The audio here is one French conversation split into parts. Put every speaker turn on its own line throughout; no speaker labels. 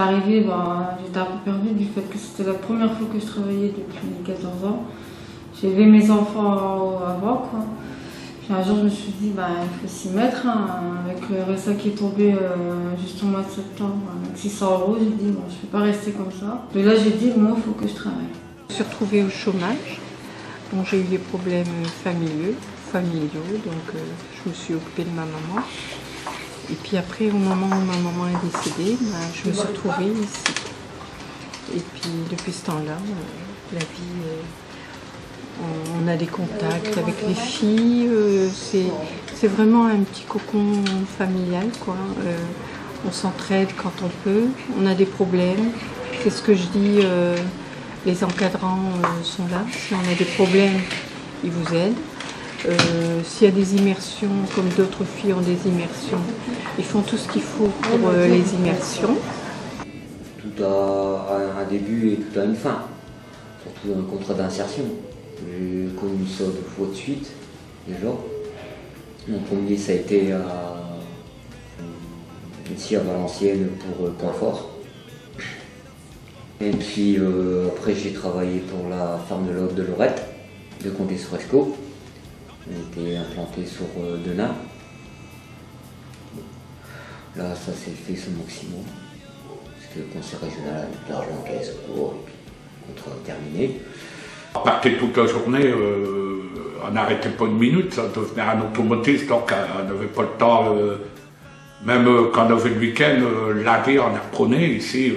arrivée, j'étais un peu perdue du fait que c'était la première fois que je travaillais depuis 14 ans. J'avais mes enfants avant, quoi. Puis un jour, je me suis dit, il faut s'y mettre, hein, avec le RSA qui est tombé juste au mois de septembre, avec 600 €. J'ai dit, bon, je ne peux pas rester comme ça. Et là, j'ai dit, moi, il faut que je travaille.
Je me suis retrouvée au chômage. Bon, j'ai eu des problèmes familiaux, donc je me suis occupée de ma maman. Et puis après, au moment où ma maman est décédée, je me suis retrouvée ici. Et puis depuis ce temps-là, la vie, on a des contacts avec les filles. C'est vraiment un petit cocon familial, quoi. On s'entraide quand on peut. On a des problèmes. C'est ce que je dis. Les encadrants sont là. Si on a des problèmes, ils vous aident. S'il y a des immersions, comme d'autres filles ont des immersions, ils font tout ce qu'il faut pour les immersions.
Tout a un début et tout a une fin, surtout dans le contrat d'insertion. J'ai connu ça 2 fois de suite, déjà. Mon premier, ça a été ici à Valenciennes pour Confort. Et puis après, j'ai travaillé pour la ferme de l'Aube de Lorette, de Condé-sur-Escaut. On était implanté sur Denain. Là, ça s'est fait ce maximum. Parce que le conseil régional a mis de l'argent en caisse pour, et puis le contrat terminé.
On partait toute la journée, on n'arrêtait pas une minute, ça devenait un automotive, donc on n'avait pas le temps, même quand on avait le week-end, lundi on reprenait ici.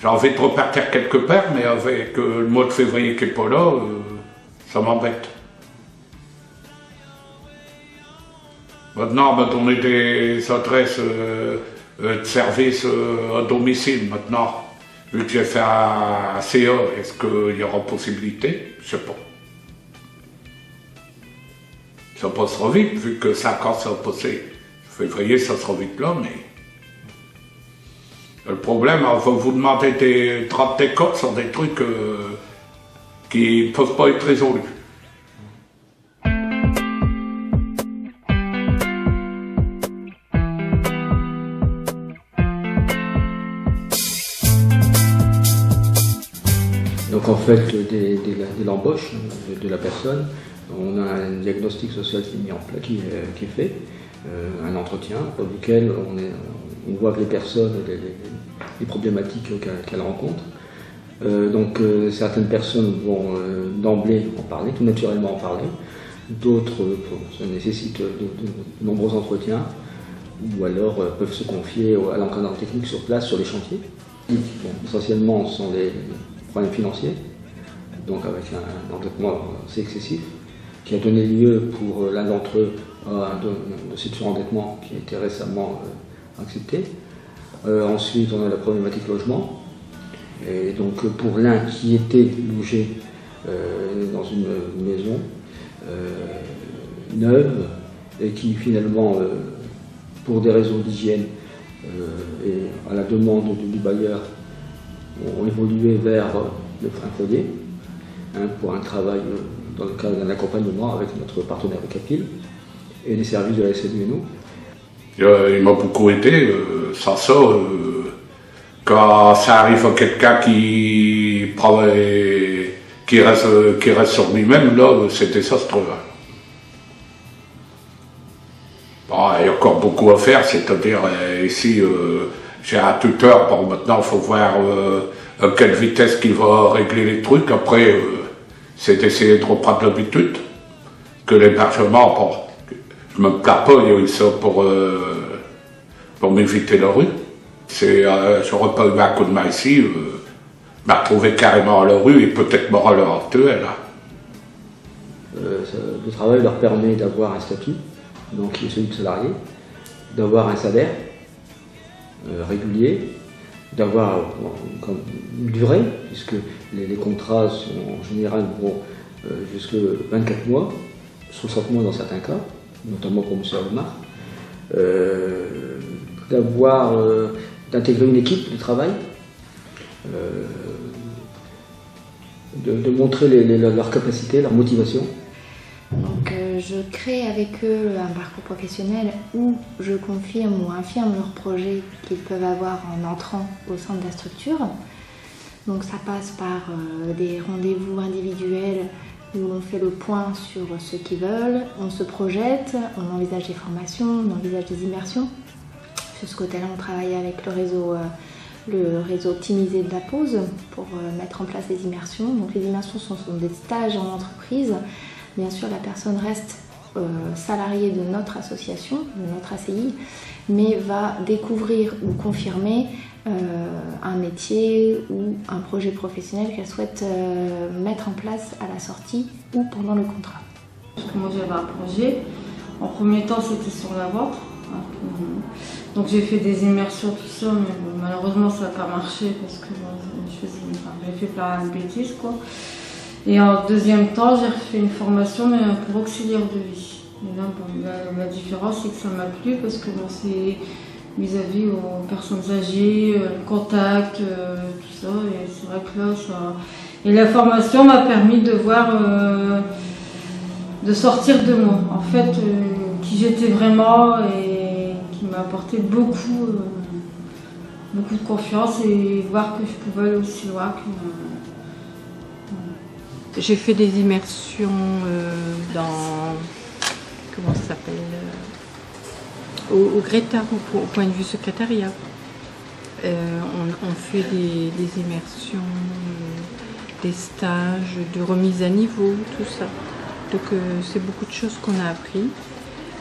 J'ai envie de repartir quelque part, mais avec le mois de février qui n'est pas là, ça m'embête. Maintenant, on m'a donné des adresses de service à domicile maintenant. Vu que j'ai fait un CA, est-ce qu'il y aura possibilité? Je sais pas. Ça passera vite, vu que 5 ans ça a passé. Février, ça sera vite là, mais... Le problème, on va vous demander des droits de décote sur des trucs qui ne peuvent pas être résolus.
Donc en fait, dès l'embauche de la personne, on a un diagnostic social qui est mis en place, qui est fait, un entretien pour lequel on voit que les personnes, les problématiques qu'elles rencontrent. Donc certaines personnes vont d'emblée en parler, tout naturellement en parler. D'autres, ça nécessite de nombreux entretiens, ou alors peuvent se confier à l'encadrement technique sur place, sur les chantiers. Bon, essentiellement, ce sont les problèmes financiers, donc avec un endettement assez excessif, qui a donné lieu pour l'un d'entre eux à un dossier de surendettement qui a été récemment accepté. Ensuite, on a la problématique logement. Et donc pour l'un qui était logé dans une maison neuve et qui finalement, pour des raisons d'hygiène et à la demande du bailleur, ont évolué vers le foyer pour un travail dans le cadre d'un accompagnement avec notre partenaire Capil et les services de la SNU et nous.
Il m'a beaucoup aidé, sans ça, quand ça arrive à quelqu'un qui reste sur lui-même, là, c'est désastreux. Bon, il y a encore beaucoup à faire, c'est-à-dire ici, j'ai un tuteur, bon, maintenant il faut voir à quelle vitesse qu'il va régler les trucs. Après, c'est d'essayer de reprendre l'habitude, que l'hébergement, bon, je me plains pas, il y a eu ça pour m'éviter la rue. J'aurais pas eu un coup de main ici, m'a retrouvé carrément à la rue et peut-être mort à l'heure actuelle.
Le travail leur permet d'avoir un statut, donc qui est celui de salarié, d'avoir un salaire régulier, d'avoir une durée, puisque les contrats sont en général jusqu'à 24 mois, 60 mois dans certains cas, notamment pour M. Almar, d'intégrer une équipe de travail, de montrer leur capacité, leur motivation.
Donc
je crée avec eux un parcours professionnel où je confirme ou infirme leurs projets qu'ils peuvent avoir en entrant au sein de la structure. Donc ça passe par des rendez-vous individuels où l'on fait le point sur ce qu'ils veulent, on se projette, on envisage des formations, on envisage des immersions. Sur ce côté-là, on travaille avec le réseau optimisé de la pause pour mettre en place des immersions. Donc les immersions sont des stages en entreprise. Bien sûr, la personne reste salariée de notre association, de notre ACI, mais va découvrir ou confirmer un métier ou un projet professionnel qu'elle souhaite mettre en place à la sortie ou pendant le contrat.
Parce que moi j'avais un projet, en premier temps c'était sur la vente, donc j'ai fait des immersions, tout ça, mais bon, malheureusement ça n'a pas marché parce que j'avais fait plein de bêtises quoi. Et en deuxième temps j'ai refait une formation mais pour auxiliaire de vie. Et là, bon, la différence c'est que ça m'a plu parce que bon, c'est vis-à-vis aux personnes âgées, le contact, tout ça, et c'est vrai que là, ça... Et la formation m'a permis de voir, de sortir de moi, en fait, qui j'étais vraiment et qui m'a apporté beaucoup de confiance et voir que je pouvais aller aussi loin.
J'ai fait des immersions dans, comment ça s'appelle, au Greta, au point de vue secrétariat. On fait des immersions, des stages, de remise à niveau, tout ça. Donc c'est beaucoup de choses qu'on a appris.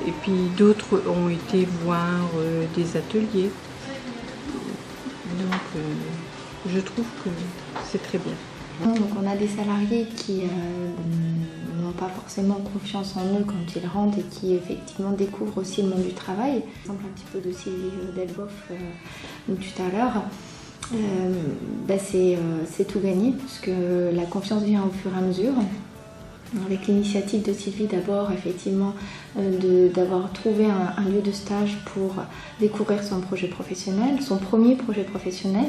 Et puis d'autres ont été voir des ateliers. Donc je trouve que c'est très bien.
Donc on a des salariés qui n'ont pas forcément confiance en eux quand ils rentrent et qui effectivement découvrent aussi le monde du travail. Par exemple un petit peu de Sylvie Delboeuf tout à l'heure. C'est tout gagné parce que la confiance vient au fur et à mesure. Avec l'initiative de Sylvie d'abord effectivement d'avoir trouvé un lieu de stage pour découvrir son projet professionnel, son premier projet professionnel.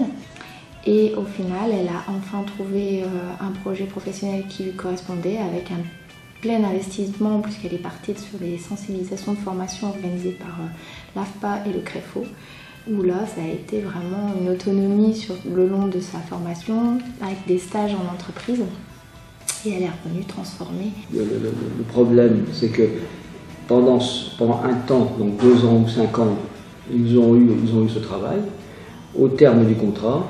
Et au final, elle a enfin trouvé un projet professionnel qui lui correspondait avec un plein investissement puisqu'elle est partie sur des sensibilisations de formation organisées par l'AFPA et le CREFO, où là, ça a été vraiment une autonomie sur le long de sa formation avec des stages en entreprise et elle est revenue transformée.
Le problème, c'est que pendant un temps, donc 2 ans ou 5 ans, ils ont eu ce travail. Au terme du contrat,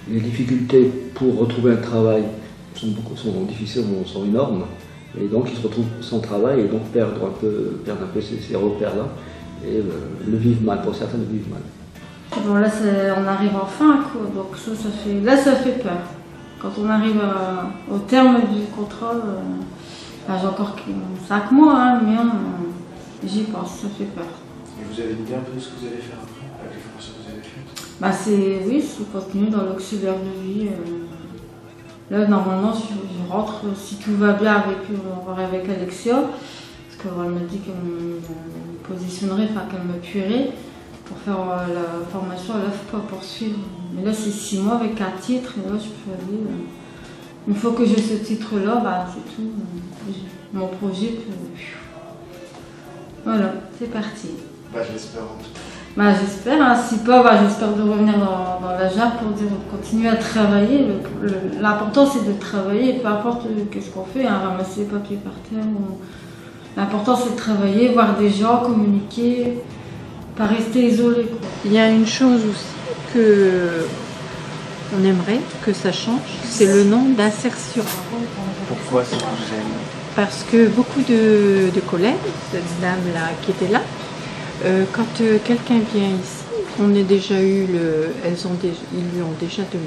les difficultés pour retrouver un travail sont difficiles, sont énormes, et donc ils se retrouvent sans travail et donc perdent un peu ces repères-là, et le vivent mal, pour certains le vivent mal.
Bon là on arrive en fin, quoi. Donc ça fait peur. Quand on arrive au terme du contrat, j'ai encore 5 mois, hein, mais j'y pense, ça fait peur.
Et vous avez une idée un peu de ce que vous allez faire après, avec les formations que vous avez faites?
C'est continuer dans l'auxiliaire de vie. Là, normalement, je rentre, si tout va bien, on va voir avec Alexia, parce qu'elle m'a dit qu'elle me positionnerait, qu'elle m'appuierait pour faire la formation à l'AFPA pour suivre. Mais là, c'est 6 mois avec un titre, et là, je peux aller. Une fois que j'ai ce titre-là, c'est tout. Mon projet peut... Voilà, c'est parti.
J'espère en tout cas.
J'espère, hein, si pas, j'espère de revenir dans la JAP pour continuer à travailler. L'important c'est de travailler, peu importe qu'est-ce qu'on fait, hein, ramasser les papiers par terre. L'important c'est de travailler, voir des gens, communiquer, pas rester isolé, quoi.
Il y a une chose aussi que on aimerait que ça change, c'est le nom d'insertion.
Pourquoi ça vous gêne?
Parce que beaucoup de collègues, cette dame-là qui était là, quand quelqu'un vient ici, ils lui ont déjà dit